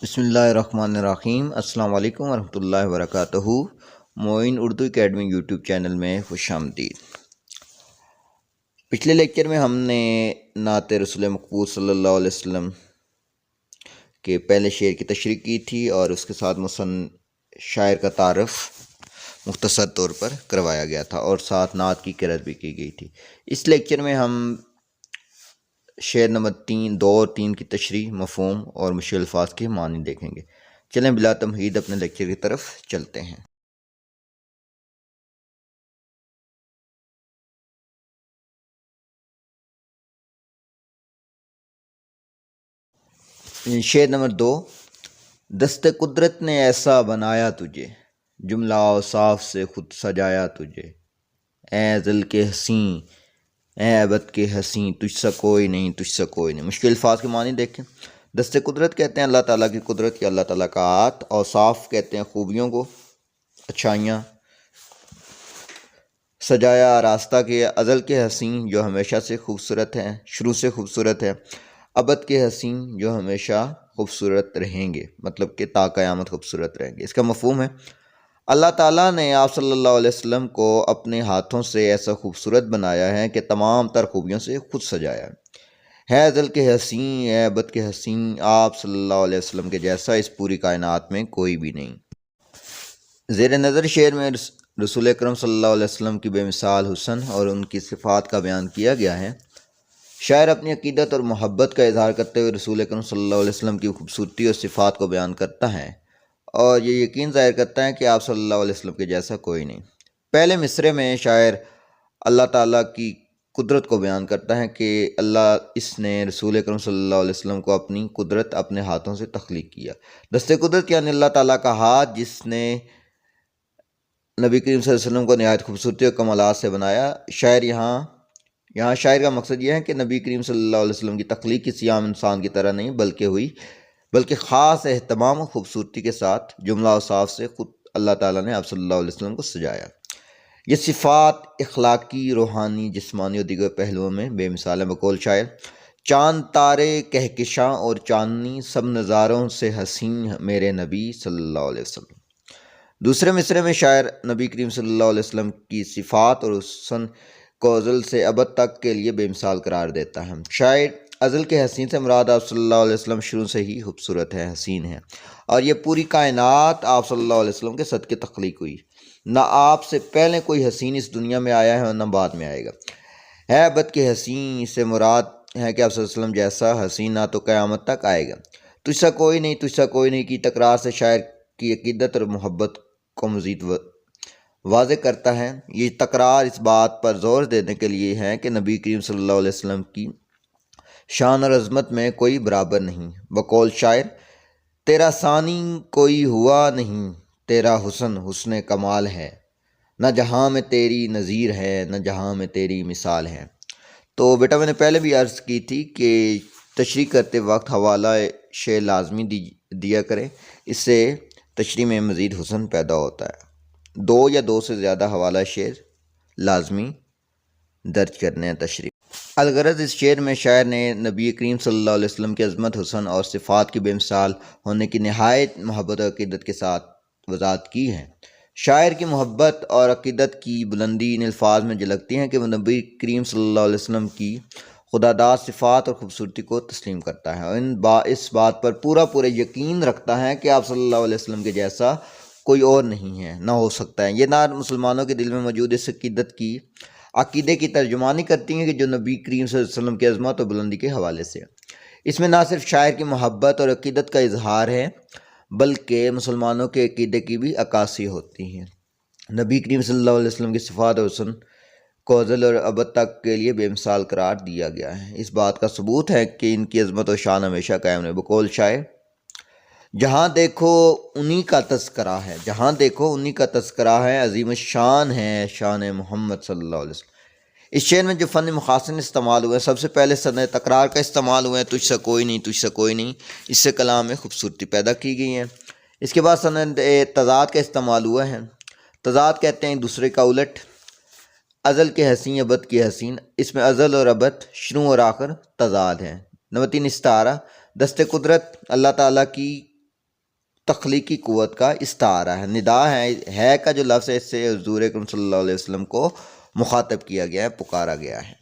بسم اللہ الرحمن الرحیم۔ السلام علیکم ورحمۃ اللہ وبرکاتہ۔ معین اردو اکیڈمی یوٹیوب چینل میں خوش آمدید۔ پچھلے لیکچر میں ہم نے نعت رسول مقبول صلی اللہ علیہ وسلم کے پہلے شعر کی تشریح کی تھی اور اس کے ساتھ شاعر کا تعارف مختصر طور پر کروایا گیا تھا اور ساتھ نعت کی قرأت بھی کی گئی تھی۔ اس لیکچر میں ہم شعر نمبر 2 اور 3 کی تشریح، مفہوم اور مشکل الفاظ کے معنی دیکھیں گے۔ چلیں بلا تمہید اپنے لیکچر کی طرف چلتے ہیں۔ شعر نمبر 2۔ دست قدرت نے ایسا بنایا تجھے، جملہ اوصاف سے خود سجایا تجھے، اے ازل کے حسین اے ابد کے حسین، تجھ سا کوئی نہیں تجھ سا کوئی نہیں۔ مشکل الفاظ کے معنی دیکھیں۔ دست قدرت کہتے ہیں اللہ تعالیٰ کی قدرت یا اللہ تعالیٰ کا ہاتھ، اوصاف کہتے ہیں خوبیوں کو، اچھائیاں، سجایا راستہ کیا، ازل کے حسین جو ہمیشہ سے خوبصورت ہیں، شروع سے خوبصورت ہے، ابد کے حسین جو ہمیشہ خوبصورت رہیں گے، مطلب کہ تا قیامت خوبصورت رہیں گے۔ اس کا مفہوم ہے اللہ تعالیٰ نے آپ صلی اللہ علیہ وسلم کو اپنے ہاتھوں سے ایسا خوبصورت بنایا ہے کہ تمام تر خوبیوں سے خود سجایا ہے ازل کے حسین اے ابد کے حسین، آپ صلی اللہ علیہ وسلم کے جیسا اس پوری کائنات میں کوئی بھی نہیں۔ زیر نظر شعر میں رسول اکرم صلی اللہ علیہ وسلم کی بے مثال حسن اور ان کی صفات کا بیان کیا گیا ہے۔ شاعر اپنی عقیدت اور محبت کا اظہار کرتے ہوئے رسول اکرم صلی اللہ علیہ وسلم کی خوبصورتی اور صفات کو بیان کرتا ہے اور یہ یقین ظاہر کرتا ہے کہ آپ صلی اللہ علیہ وسلم کے جیسا کوئی نہیں۔ پہلے مصرعے میں شاعر اللہ تعالیٰ کی قدرت کو بیان کرتا ہے کہ اس نے رسول اکرم صلی اللہ علیہ وسلم کو اپنی قدرت اپنے ہاتھوں سے تخلیق کیا۔ دست قدرت یعنی اللہ تعالیٰ کا ہاتھ جس نے نبی کریم صلی اللہ علیہ وسلم کو نہایت خوبصورتی اور کمالات سے بنایا۔ یہاں شاعر کا مقصد یہ ہے کہ نبی کریم صلی اللہ علیہ وسلم کی تخلیق کسی عام انسان کی طرح نہیں بلکہ خاص اہتمام و خوبصورتی کے ساتھ جملہ اوصاف سے خود اللہ تعالیٰ نے آپ صلی اللہ علیہ وسلم کو سجایا۔ یہ صفات اخلاقی، روحانی، جسمانی اور دیگر پہلوؤں میں بے مثال ہیں۔ بقول شاعر، چاند تارے کہکشاں اور چاندنی، سب نظاروں سے حسین میرے نبی صلی اللہ علیہ وسلم۔ دوسرے مصرعے میں شاعر نبی کریم صلی اللہ علیہ وسلم کی صفات اور حسن کو ازل سے ابد تک کے لیے بے مثال قرار دیتا ہے۔ شاعر ازل کے حسین سے مراد آپ صلی اللہ علیہ وسلم شروع سے ہی خوبصورت ہے، حسین ہے، اور یہ پوری کائنات آپ صلی اللہ علیہ وسلم کے صدقے تخلیق ہوئی۔ نہ آپ سے پہلے کوئی حسین اس دنیا میں آیا ہے اور نہ بعد میں آئے گا۔ ہے ابد کے حسین سے مراد ہے کہ آپ صلی اللہ علیہ وسلم جیسا حسین نہ تو قیامت تک آئے گا۔ تجھ سا کوئی نہیں تجھ سا کوئی نہیں کی تکرار سے شاعر کی عقیدت اور محبت کو مزید واضح کرتا ہے۔ یہ تکرار اس بات پر زور دینے کے لیے ہے کہ نبی کریم صلی اللہ علیہ وسلم کی شان اور عظمت میں کوئی برابر نہیں۔ بقول شاعر، تیرا ثانی کوئی ہوا نہیں، تیرا حسن حسن کمال ہے، نہ جہاں میں تیری نظیر ہے نہ جہاں میں تیری مثال ہے۔ تو بیٹا میں نے پہلے بھی عرض کی تھی کہ تشریح کرتے وقت حوالہ شعر لازمی دیا کریں، اس سے تشریح میں مزید حسن پیدا ہوتا ہے۔ 2 یا 2 سے زیادہ حوالہ شعر لازمی درج کرنے ہیں تشریح۔ الغرض اس شعر میں شاعر نے نبی کریم صلی اللہ علیہ وسلم کی عظمت، حسن اور صفات کی بے مثال ہونے کی نہایت محبت اور عقیدت کے ساتھ وضاحت کی ہے۔ شاعر کی محبت اور عقیدت کی بلندی ان الفاظ میں جھلکتی ہیں کہ وہ نبی کریم صلی اللہ علیہ وسلم کی خداداد صفات اور خوبصورتی کو تسلیم کرتا ہے اور اس بات پر پورا یقین رکھتا ہے کہ آپ صلی اللہ علیہ وسلم کے جیسا کوئی اور نہیں ہے، نہ ہو سکتا ہے۔ یہ نعت مسلمانوں کے دل میں موجود اس عقیدے کی ترجمانی کرتی ہیں کہ جو نبی کریم صلی اللہ علیہ وسلم کی عظمت اور بلندی کے حوالے سے۔ اس میں نہ صرف شاعر کی محبت اور عقیدت کا اظہار ہے بلکہ مسلمانوں کے عقیدے کی بھی عکاسی ہوتی ہے۔ نبی کریم صلی اللہ علیہ وسلم کی صفات اور حسن کو ازل اور ابد تک کے لیے بے مثال قرار دیا گیا ہے۔ اس بات کا ثبوت ہے کہ ان کی عظمت و شان ہمیشہ قائم رہے۔ بقول شاعر، جہاں دیکھو انہی کا تذکرہ ہے، جہاں دیکھو انہی کا تذکرہ ہے، عظیم الشان ہے شان محمد صلی اللہ علیہ وسلم۔ اس شعر میں جو فن محاسن استعمال ہوئے ہیں، سب سے پہلے سند تکرار کا استعمال ہوا ہے، تجھ سا کوئی نہیں تجھ سا کوئی نہیں، اس سے کلام میں خوبصورتی پیدا کی گئی ہے۔ اس کے بعد سند تضاد کا استعمال ہوا ہے۔ تضاد کہتے ہیں دوسرے کا الٹ، ازل کے حسین ابد کی حسین، اس میں ازل اور ابد شروع اور آخر تضاد ہیں۔ نمبر 3 استعارہ، دست قدرت اللہ تعالیٰ کی تخلیقی قوت کا استعارہ ہے۔ ندا ہے کا جو لفظ ہے اس سے حضور اکرم صلی اللہ علیہ وسلم کو مخاطب کیا گیا ہے، پکارا گیا ہے۔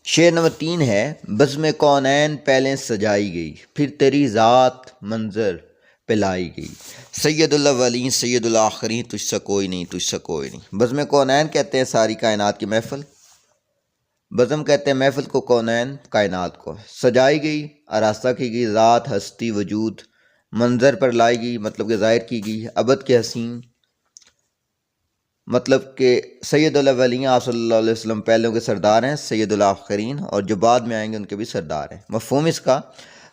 شعر نمبر 3 ہے، بزم کونین پہلے سجائی گئی، پھر تیری ذات منظر پہ لائی گئی، سید الاولین سید الآخرین تجھ سا کوئی نہیں، تجھ سا کوئی نہیں۔ بزم کونین کہتے ہیں ساری کائنات کی محفل، بزم کہتے ہیں محفل کو، کونین کائنات کو۔ سجائی گئی، آراستہ کی گئی، ذات ہستی وجود منظر پر لائی گئی، مطلب کہ ظاہر کی گئی، ابد کے حسین مطلب کہ سید الاولین آپ صلی اللہ علیہ وسلم پہلوں کے سردار ہیں، سید الآخرین اور جو بعد میں آئیں گے ان کے بھی سردار ہیں۔ مفہوم اس کا،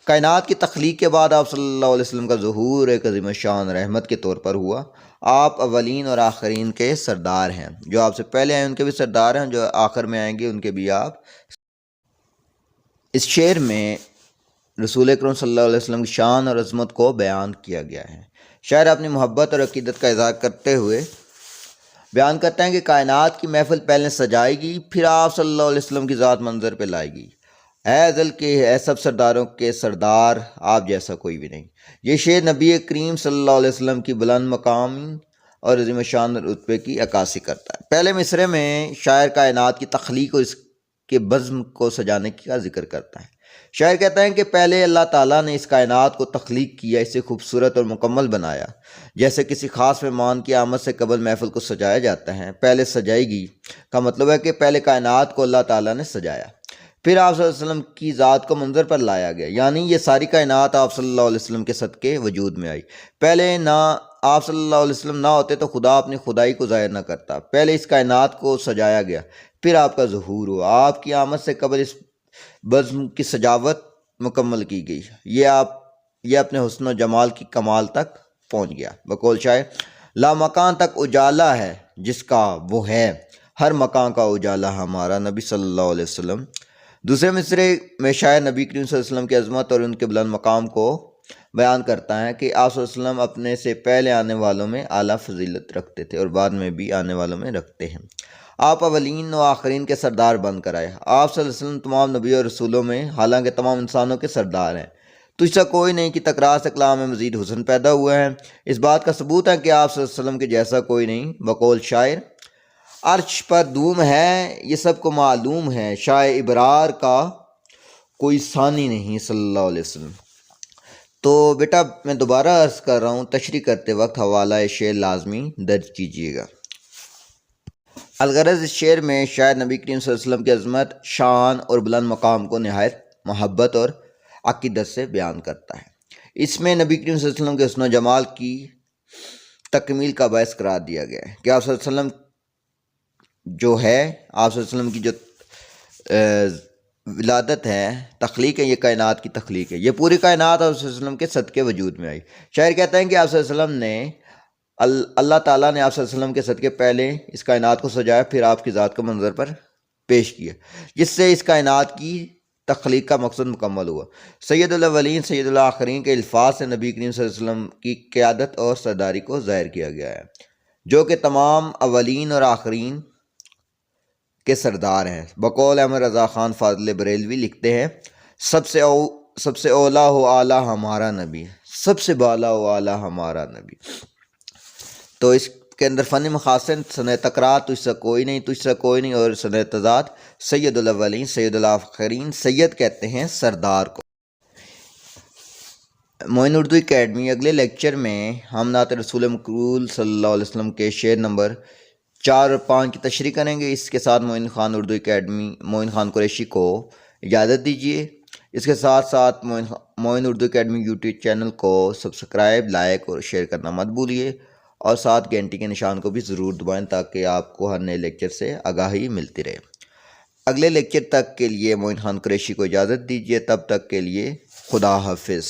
کائنات کی تخلیق کے بعد آپ صلی اللہ علیہ وسلم کا ظہور ایک عظیم الشان رحمت کے طور پر ہوا۔ آپ اولین اور آخرین کے سردار ہیں، جو آپ سے پہلے آئے ان کے بھی سردار ہیں، جو آخر میں آئیں گے ان کے بھی آپ۔ اس شعر میں رسول اکرم صلی اللہ علیہ وسلم کی شان اور عظمت کو بیان کیا گیا ہے۔ شاعر اپنی محبت اور عقیدت کا اظہار کرتے ہوئے بیان کرتے ہیں کہ کائنات کی محفل پہلے سجائے گی، پھر آپ صلی اللہ علیہ وسلم کی ذات منظر پہ لائے گی۔ اے ازل کے، اے سب سرداروں کے سردار، آپ جیسا کوئی بھی نہیں۔ یہ شعر نبی کریم صلی اللہ علیہ وسلم کی بلند مقامی اور عظیم شان رتبے کی عکاسی کرتا ہے۔ پہلے مصرعے میں شاعر کائنات کی تخلیق اور اس کے بزم کو سجانے کا ذکر کرتا ہے۔ شاعر کہتا ہے کہ پہلے اللہ تعالیٰ نے اس کائنات کو تخلیق کیا، اسے خوبصورت اور مکمل بنایا، جیسے کسی خاص مہمان کی آمد سے قبل محفل کو سجایا جاتا ہے۔ پہلے سجائی گئی کا مطلب ہے کہ پہلے کائنات کو اللہ تعالیٰ نے سجایا، پھر آپ صلی اللہ علیہ وسلم کی ذات کو منظر پر لایا گیا، یعنی یہ ساری کائنات آپ صلی اللہ علیہ وسلم کے صدقے وجود میں آئی۔ پہلے نہ آپ صلی اللہ علیہ وسلم نہ ہوتے تو خدا اپنی خدائی کو ظاہر نہ کرتا۔ پہلے اس کائنات کو سجایا گیا، پھر آپ کا ظہور ہوا، آپ کی آمد سے قبل اس بزم کی سجاوٹ مکمل کی گئی، یہ اپنے حسن و جمال کی کمال تک پہنچ گیا۔ بقول شاعر، لا مکان تک اجالا ہے جس کا وہ ہے، ہر مکان کا اجالا ہمارا نبی صلی اللہ علیہ وسلم۔ دوسرے مصرعے میں شاعر نبی کریم صلی اللہ علیہ وسلم کی عظمت اور ان کے بلند مقام کو بیان کرتا ہے کہ آپ صلی اللہ علیہ وسلم اپنے سے پہلے آنے والوں میں اعلیٰ فضیلت رکھتے تھے اور بعد میں بھی آنے والوں میں رکھتے ہیں۔ آپ اولین و آخرین کے سردار بن کر آئے۔ آپ صلی اللہ علیہ وسلم تمام نبیوں اور رسولوں میں حالانکہ تمام انسانوں کے سردار ہیں۔ تجھ سا کوئی نہیں کی تکرار سے کلام میں مزید حسن پیدا ہوا ہے۔ اس بات کا ثبوت ہے کہ آپ صلی اللہ علیہ وسلم کے جیسا کوئی نہیں۔ بقول شاعر، عرش پر دوم ہے یہ سب کو معلوم ہے، شاہ ابرار کا کوئی ثانی نہیں صلی اللہ علیہ وسلم۔ تو بیٹا میں دوبارہ عرض کر رہا ہوں، تشریح کرتے وقت حوالہ شعر لازمی درج کیجیے گا۔ الغرض، اس شعر میں شاعر نبی کریم صلی اللہ علیہ وسلم کی عظمت، شان اور بلند مقام کو نہایت محبت اور عقیدت سے بیان کرتا ہے۔ اس میں نبی کریم صلی اللہ علیہ وسلم کے حسن و جمال کی تکمیل کا باعث قرار دیا گیا ہے کہ آپ صلی اللہ علیہ وسلم جو ہے، آپ صلی اللہ علیہ وسلم کی جو ولادت ہے، تخلیق ہے، یہ کائنات کی تخلیق ہے، یہ پوری کائنات آپ صلی اللہ علیہ وسلم کے صدقے وجود میں آئی۔ شاعر کہتا ہے کہ آپ صلی اللہ علیہ وسلم نے اللہ تعالیٰ نے آپ صلی اللہ علیہ وسلم کے صدقے پہلے اس کائنات کو سجایا، پھر آپ کی ذات کو منظر پر پیش کیا، جس سے اس کائنات کی تخلیق کا مقصد مکمل ہوا۔ سید الاولین سید الآخرین کے الفاظ سے نبی کریم صلی اللہ علیہ وسلم کی قیادت اور سرداری کو ظاہر کیا گیا ہے، جو کہ تمام اولین اور آخرین کے سردار ہیں۔ بقول احمد رضا خان فاضل بریلوی لکھتے ہیں، سب سے اولا ہو اعلیٰ ہمارا نبی، سب سے بالا ہو اعلیٰ ہمارا نبی۔ تو اس کے اندر فن مخاسن، سنہ تکرار تجھ سا کوئی نہیں، تجھ سا کوئی نہیں، اور سنہ تضاد سید الاولین سید الآخرین، سید کہتے ہیں سردار کو۔ معین اردو اکیڈمی، اگلے لیکچر میں ہم نعت رسول مقبول صلی اللہ علیہ وسلم کے شعر نمبر 4 اور 5 کی تشریح کریں گے۔ اس کے ساتھ معین خان اردو اکیڈمی، معین خان قریشی کو اجازت دیجیے۔ اس کے ساتھ ساتھ معین اردو اکیڈمی یوٹیوب چینل کو سبسکرائب، لائک اور شیئر کرنا مت بھولیے، اور ساتھ گھنٹی کے نشان کو بھی ضرور دبائیں تاکہ آپ کو ہر نئے لیکچر سے آگاہی ملتی رہے۔ اگلے لیکچر تک کے لیے معین خان قریشی کو اجازت دیجیے، تب تک کے لیے خدا حافظ۔